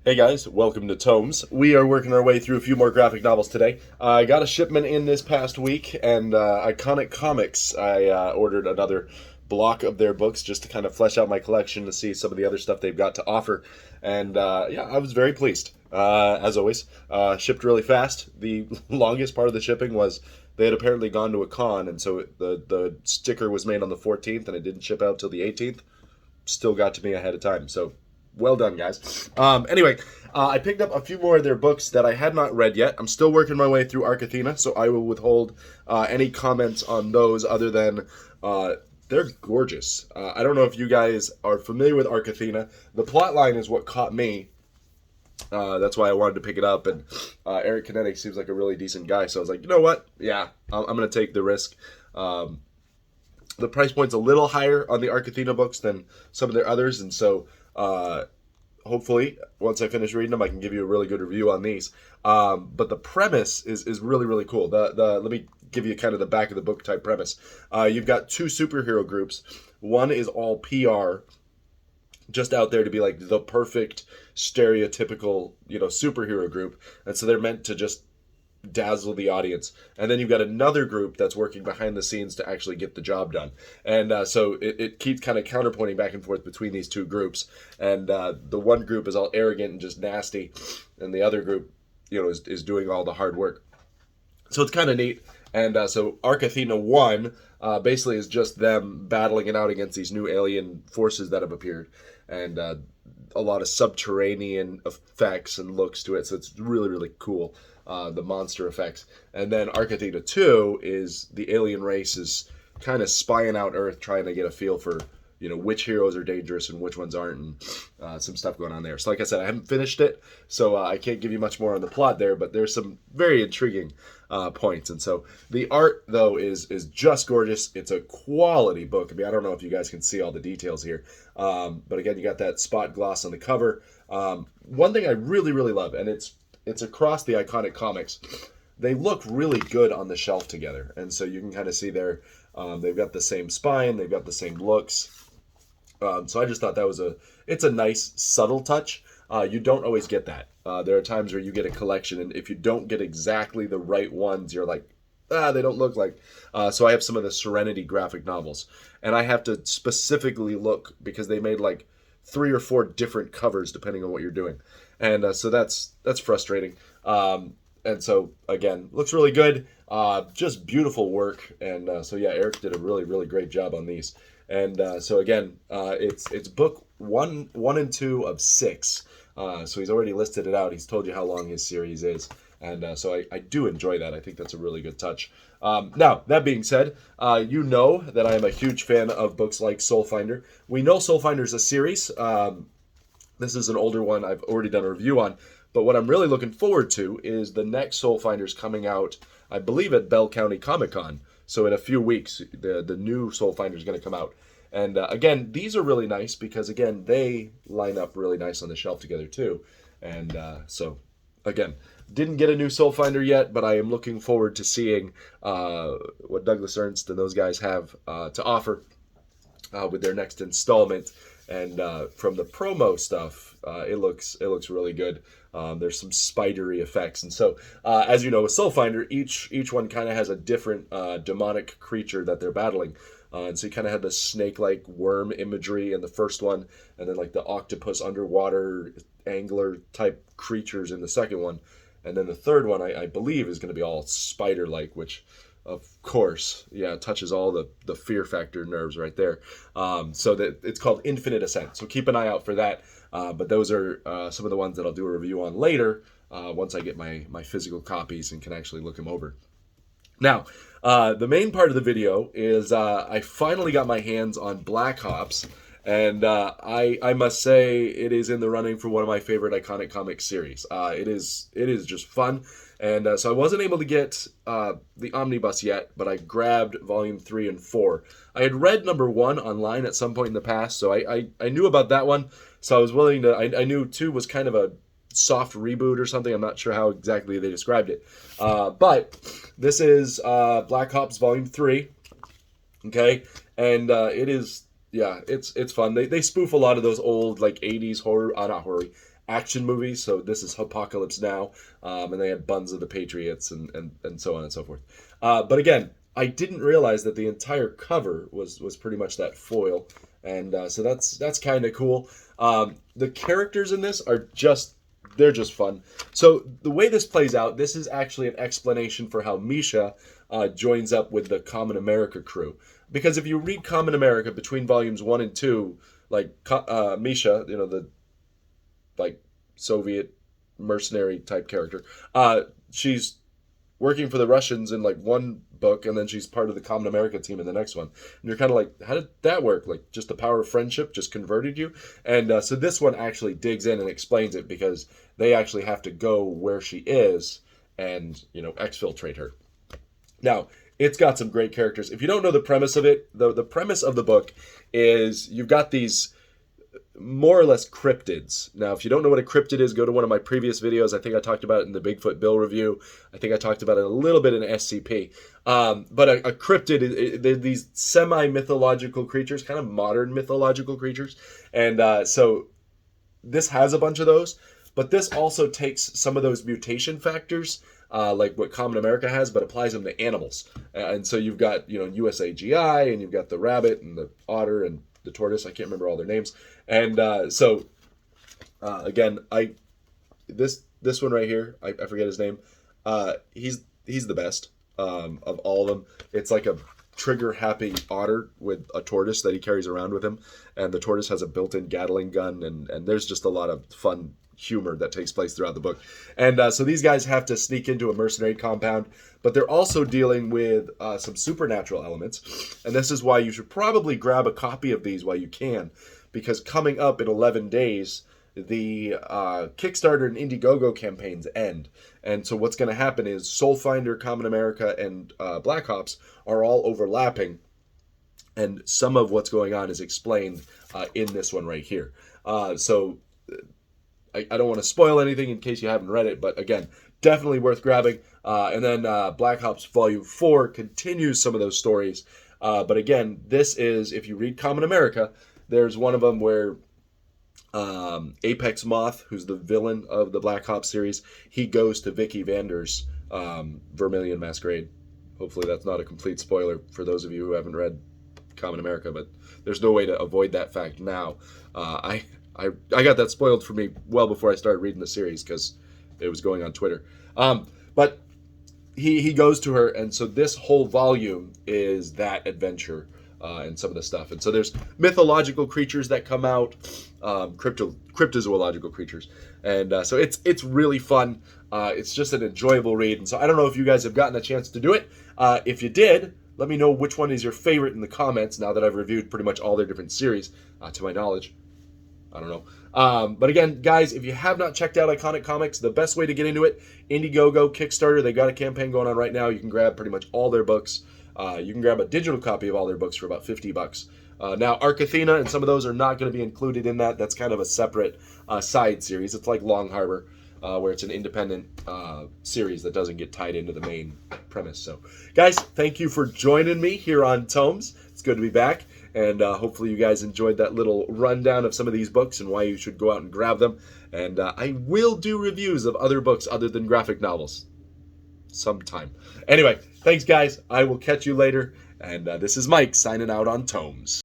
Hey guys, welcome to Tomes. We are working our way through a few more graphic novels today. I got a shipment in this past week, and Iconic Comics, I ordered another block of their books just to kind of flesh out my collection to see some of the other stuff they've got to offer. And yeah, I was very pleased, as always. Shipped really fast. The longest part of the shipping was they had apparently gone to a con, and so the sticker was made on the 14th, and it didn't ship out till the 18th. Still got to me ahead of time, so well done, guys. Anyway, I picked up a few more of their books that I had not read yet. I'm still working my way through Arc Athena, so I will withhold any comments on those other than they're gorgeous. I don't know if you guys are familiar with Arc Athena. The plot line is what caught me. That's why I wanted to pick it up, and Eric Canete seems like a really decent guy, so I was like, you know what? Yeah, I'm going to take the risk. The price point's a little higher on the Arc Athena books than some of their others, and so hopefully once I finish reading them, I can give you a really good review on these. But the premise is really really cool. The let me give you kind of the back of the book type premise. You've got two superhero groups. One is all PR, just out there to be like the perfect stereotypical superhero group, and so they're meant to just dazzle the audience. And then you've got another group that's working behind the scenes to actually get the job done. And so it keeps kind of counterpointing back and forth between these two groups. And the one group is all arrogant and just nasty, and the other group, is doing all the hard work. So it's kind of neat. And so Arc Athena 1 basically is just them battling it out against these new alien forces that have appeared. And a lot of subterranean effects and looks to it. So it's really, really cool. The monster effects. And then Arc Athena 2 is the alien race is kind of spying out Earth, trying to get a feel for, which heroes are dangerous and which ones aren't, and some stuff going on there. So like I said, I haven't finished it, so I can't give you much more on the plot there, but there's some very intriguing points. And so the art, though, is just gorgeous. It's a quality book. I mean, I don't know if you guys can see all the details here, but again, you got that spot gloss on the cover. One thing I really, really love, and it's across the Iconic Comics. They look really good on the shelf together, and so you can kind of see they've got the same spine, they've got the same looks. So I just thought it's a nice subtle touch. You don't always get that. There are times where you get a collection, and if you don't get exactly the right ones, you're like, they don't look like. So I have some of the Serenity graphic novels, and I have to specifically look because they made like 3 or 4 different covers depending on what you're doing. And so that's frustrating. And so again, looks really good. Just beautiful work. And so yeah, Eric did a really really great job on these. And so again, it's book one and 2 of 6. So he's already listed it out. He's told you how long his series is. And so I do enjoy that. I think that's a really good touch. Now, that being said, you know that I am a huge fan of books like Soulfinder. We know Soulfinder is a series. This is an older one I've already done a review on. But what I'm really looking forward to is the next Soulfinder's coming out, I believe, at Bell County Comic Con. So in a few weeks, the new Soulfinder is going to come out. And again, these are really nice because, again, they line up really nice on the shelf together too. And so, again, didn't get a new Soulfinder yet, but I am looking forward to seeing what Douglas Ernst and those guys have to offer with their next installment. And from the promo stuff, it looks really good. There's some spidery effects, and so as you know, with Soulfinder, each one kind of has a different demonic creature that they're battling. And so you kind of had the snake-like worm imagery in the first one, and then like the octopus underwater angler type creatures in the second one, and then the third one I believe is going to be all spider-like, which of course, yeah, touches all the fear factor nerves right there. So that it's called Infinite Ascent. So keep an eye out for that. But those are some of the ones that I'll do a review on later once I get my physical copies and can actually look them over. Now, the main part of the video is I finally got my hands on Blackhops. And I must say it is in the running for one of my favorite Iconic Comics series. It is just fun. And so I wasn't able to get the omnibus yet, but I grabbed volume 3 and 4. I had read number 1 online at some point in the past, so I knew about that one. So I was willing to, I knew 2 was kind of a soft reboot or something. I'm not sure how exactly they described it. But this is Blackhops volume 3. Okay. And it is, yeah, it's fun. They spoof a lot of those old like 80s horror, not horror, action movies. So this is Apocalypse Now, and they had Buns of the Patriots and so on and so forth. But again, I didn't realize that the entire cover was pretty much that foil, and so that's kind of cool. The characters in this are they're just fun. So the way this plays out, this is actually an explanation for how Misha joins up with the Common America crew. Because if you read Common America between volumes 1 and 2, like Misha, you know, the like Soviet mercenary type character, she's working for the Russians in like one book, and then she's part of the Common America team in the next one. And you're kind of like, how did that work? Like, just the power of friendship just converted you? And so this one actually digs in and explains it, because they actually have to go where she is and, you know, exfiltrate her. Now, it's got some great characters. If you don't know the premise of it, the premise of the book is you've got these more or less cryptids. Now, if you don't know what a cryptid is, go to one of my previous videos. I think I talked about it in the Bigfoot Bill review. I think I talked about it a little bit in SCP. But a cryptid, they're these semi-mythological creatures, kind of modern mythological creatures. And so this has a bunch of those. But this also takes some of those mutation factors, like what Common America has, but applies them to animals. And so you've got, you know, USAGI, and you've got the rabbit and the otter and the tortoise. I can't remember all their names. And again, this one right here, I forget his name. He's the best of all of them. It's like a trigger happy otter with a tortoise that he carries around with him, and the tortoise has a built-in Gatling gun, and there's just a lot of fun humor that takes place throughout the book. And so these guys have to sneak into a mercenary compound, but they're also dealing with some supernatural elements. And this is why you should probably grab a copy of these while you can, because coming up in 11 days, the Kickstarter and Indiegogo campaigns end. And so what's going to happen is Soulfinder, Common America, and Blackhops are all overlapping. And some of what's going on is explained in this one right here. So I don't want to spoil anything in case you haven't read it, but again, definitely worth grabbing. And then Blackhops Volume 4 continues some of those stories. But again, this is, if you read Common America, there's one of them where Apex Moth, who's the villain of the Blackhops series, he goes to Vicky Vander's Vermilion Masquerade. Hopefully that's not a complete spoiler for those of you who haven't read Common America, but there's no way to avoid that fact now. I got that spoiled for me well before I started reading the series, because it was going on Twitter. But he goes to her, and so this whole volume is that adventure and some of the stuff. And so there's mythological creatures that come out, cryptozoological creatures. And so it's really fun. It's just an enjoyable read. And so I don't know if you guys have gotten a chance to do it. If you did, let me know which one is your favorite in the comments, now that I've reviewed pretty much all their different series, to my knowledge. I don't know. But again, guys, if you have not checked out Iconic Comics, the best way to get into it, Indiegogo, Kickstarter, they got a campaign going on right now. You can grab pretty much all their books. You can grab a digital copy of all their books for about $50. Now, Arc Athena and some of those are not going to be included in that. That's kind of a separate side series. It's like Long Harbor, where it's an independent series that doesn't get tied into the main premise. So, guys, thank you for joining me here on Tomes. It's good to be back. And hopefully you guys enjoyed that little rundown of some of these books and why you should go out and grab them. And I will do reviews of other books other than graphic novels sometime. Anyway, thanks, guys. I will catch you later. And this is Mike signing out on Tomes.